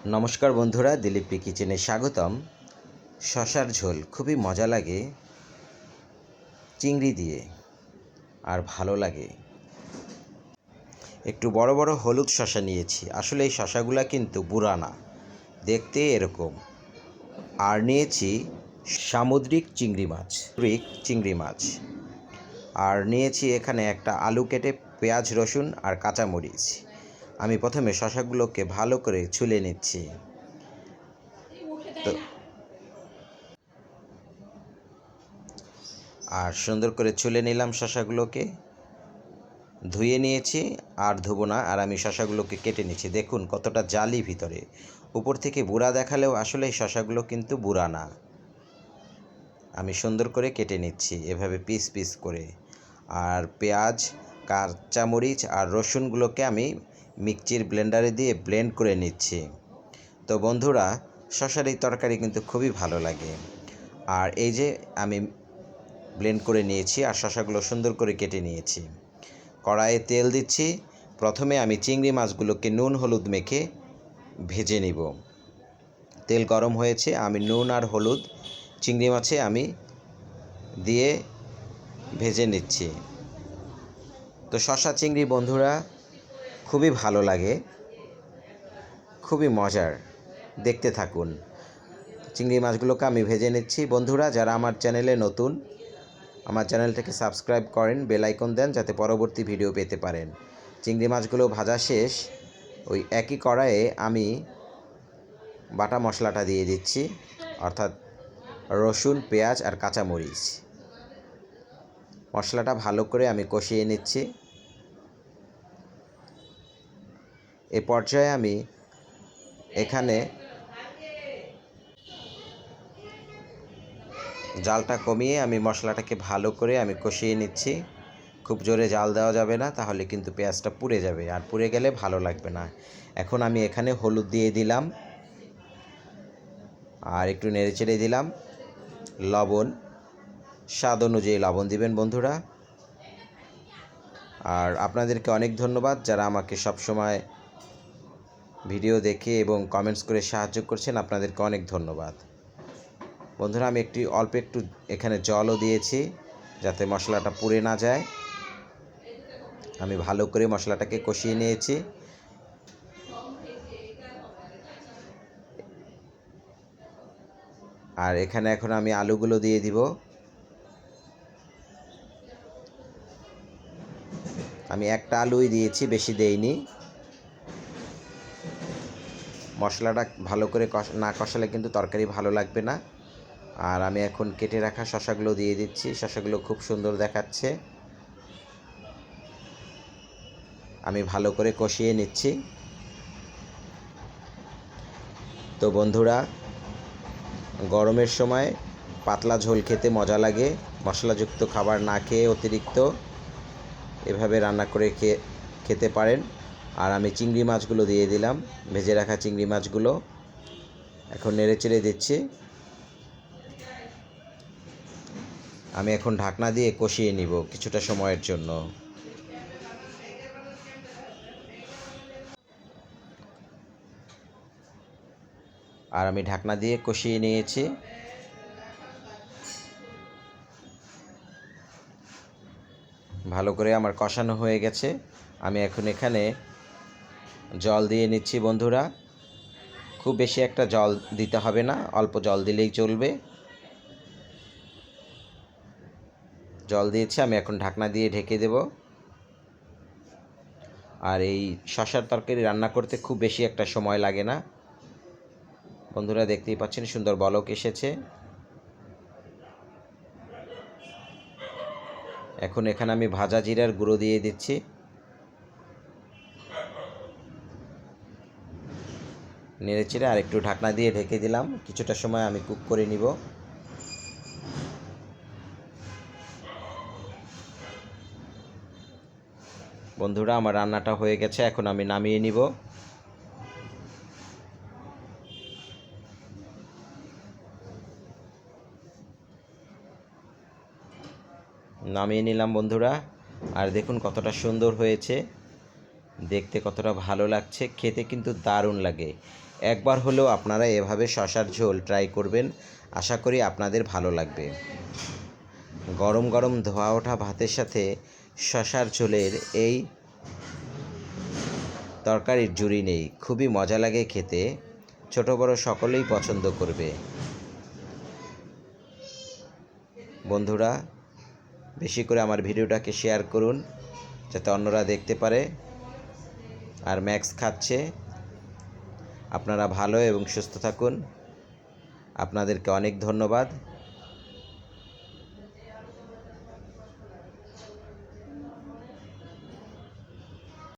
নমস্কার বন্ধুরা, দিলীপি কিচেনে স্বাগতম। শশার ঝোল খুবই মজা লাগে চিংড়ি দিয়ে, আর ভালো লাগে। একটু বড় বড় হলুদ শশা নিয়েছি। আসলে এই শশাগুলা কিন্তু বুড়া না, দেখতে এরকম। আর নিয়েছি সামুদ্রিক চিংড়ি মাছ। আর নিয়েছি এখানে একটা আলু কেটে, পেঁয়াজ, রসুন আর কাঁচামরিচ। আমি প্রথমে শশাগুলোকে ভালো করে ছুলে নিচ্ছি। তো আর সুন্দর করে ছুলে নিলাম শশাগুলোকে, ধুয়ে নিয়েছি। আর ধুবো না, আর আমি শশাগুলোকে কেটে নিচ্ছি। দেখুন কতটা জালি ভিতরে, উপর থেকে বুড়া দেখালেও আসলে এই শশাগুলো কিন্তু বুড়া না। আমি সুন্দর করে কেটে নিচ্ছি এভাবে পিস পিস করে। আর পেঁয়াজ, কাঁচামরিচ আর রসুনগুলোকে আমি মিক্সির ব্লেন্ডারে দিয়ে ব্লেন্ড করে নিচ্ছি। তো বন্ধুরা, শশার এই তরকারি কিন্তু খুবই ভালো লাগে। আর এই যে আমি ব্লেন্ড করে নিয়েছি আর শশাগুলো সুন্দর করে কেটে নিয়েছি। কড়াইয়ে তেল দিচ্ছি। প্রথমে আমি চিংড়ি মাছগুলোকে নুন হলুদ মেখে ভেজে নিব। তেল গরম হয়েছে, আমি নুন আর হলুদ চিংড়ি মাছে আমি দিয়ে ভেজে নিচ্ছি। তো শশা চিংড়ি বন্ধুরা খুবই ভালো লাগে, খুবই মজার। দেখতে থাকুন। চিংড়ি মাছগুলোকে আমি ভেজে নিচ্ছি। বন্ধুরা, যারা আমার চ্যানেলে নতুন, আমার চ্যানেলটাকে সাবস্ক্রাইব করেন, বেল আইকন দেন যাতে পরবর্তী ভিডিও পেতে পারেন। চিংড়ি মাছগুলো ভাজা শেষ। ওই একই কড়াইয়ে আমি বাটা মশলাটা দিয়ে দিচ্ছি, অর্থাৎ রসুন, পেঁয়াজ আর কাঁচামরিচ। মশলাটা ভালো করে আমি কষিয়ে নিচ্ছি। এ পর্যায়ে আমি এখানে জালটা কমিয়ে আমি মশলাটাকে ভালো করে আমি কষিয়ে নিচ্ছি। খুব জোরে জাল দেওয়া যাবে না, তাহলে কিন্তু পেঁয়াজটা পুড়ে যাবে, আর পুড়ে গেলে ভালো লাগবে না। এখন আমি এখানে হলুদ দিয়ে দিলাম, আর একটু নেড়েচেড়ে দিলাম। লবণ, স্বাদ অনুযায়ী লবণ দিবেন বন্ধুরা। আর আপনাদেরকে অনেক ধন্যবাদ যারা আমাকে সবসময় ভিডিও দেখে এবং কমেন্টস করে সাহায্য করছেন। আপনাদেরকে অনেক ধন্যবাদ বন্ধুরা। আমি অল্প একটু এখানে জলও দিয়েছি যাতে মশলাটা পুড়ে না যায়। আমি ভালো করে মশলাটাকে কষিয়ে নিয়েছি। আর এখানে এখন আমি আলুগুলো দিয়ে দিব। আমি একটা আলুই দিয়েছি, বেশি দেইনি। মশলাটা ভালো করে না কষালে কিন্তু তরকারি ভালো লাগবে না। আর আমি এখন কেটে রাখা শশাগুলো দিয়ে দিচ্ছি। শশাগুলো খুব সুন্দর দেখাচ্ছে। আমি ভালো করে কষিয়ে নিচ্ছি। তো বন্ধুরা, গরমের সময় পাতলা ঝোল খেতে মজা লাগে। মশলাযুক্ত খাবার না খেয়ে অতিরিক্ত এভাবে রান্না করে খেতে পারেন। আর আমি চিংড়ি মাছগুলো দিয়ে দিলাম, ভেজে রাখা চিংড়ি মাছগুলো। এখন নেড়েচেড়ে দিচ্ছি। আমি এখন ঢাকনা দিয়ে কষিয়ে নিব কিছুটা সময়ের জন্য। আর আমি ঢাকনা দিয়ে কষিয়ে নিয়েছি। ভালো করে আমার কষানো হয়ে গেছে। আমি এখন এখানে জল দিয়ে নিচ্ছি বন্ধুরা। খুব বেশি একটা জল দিতে হবে না, অল্প জল দিলেই চলবে। জল দিয়েছি, আমি এখন ঢাকনা দিয়ে ঢেকে দেব। আর এই শশার তরকারি রান্না করতে খুব বেশি একটা সময় লাগে না বন্ধুরা। দেখতেই পাচ্ছেন সুন্দর বলক এসেছে। এখন এখানে আমি ভাজা জিরার গুঁড়ো দিয়ে দিচ্ছি। নেড়েচেড়ে আর একটু ঢাকনা দিয়ে ঢেকে দিলাম। কিছুটা সময় আমি কুক করে নিব। বন্ধুরা, আমার রান্নাটা হয়ে গেছে, এখন আমি নামিয়ে নিব। নামিয়ে নিলাম বন্ধুরা। আর দেখুন কতটা সুন্দর হয়েছে, দেখতে কতটা ভালো লাগছে, খেতে কিন্তু দারুণ লাগে। একবার হলেও আপনারা এভাবে শশার ঝোল ট্রাই করবেন, আশা করি আপনাদের ভালো লাগবে। গরম গরম ধোয়া ওঠা ভাতের সাথে শশার ঝোলের এই তরকারির জুড়ি নেই, খুবই মজা লাগে খেতে, ছোট বড় সকলেই পছন্দ করবে। বন্ধুরা, বেশি করে আমার ভিডিওটাকে শেয়ার করুন যাতে অন্যরা দেখতে পারে। আর ম্যাক্স খাচ্ছে। আপনারা ভালো এবং সুস্থ থাকুন। আপনাদেরকে অনেক ধন্যবাদ।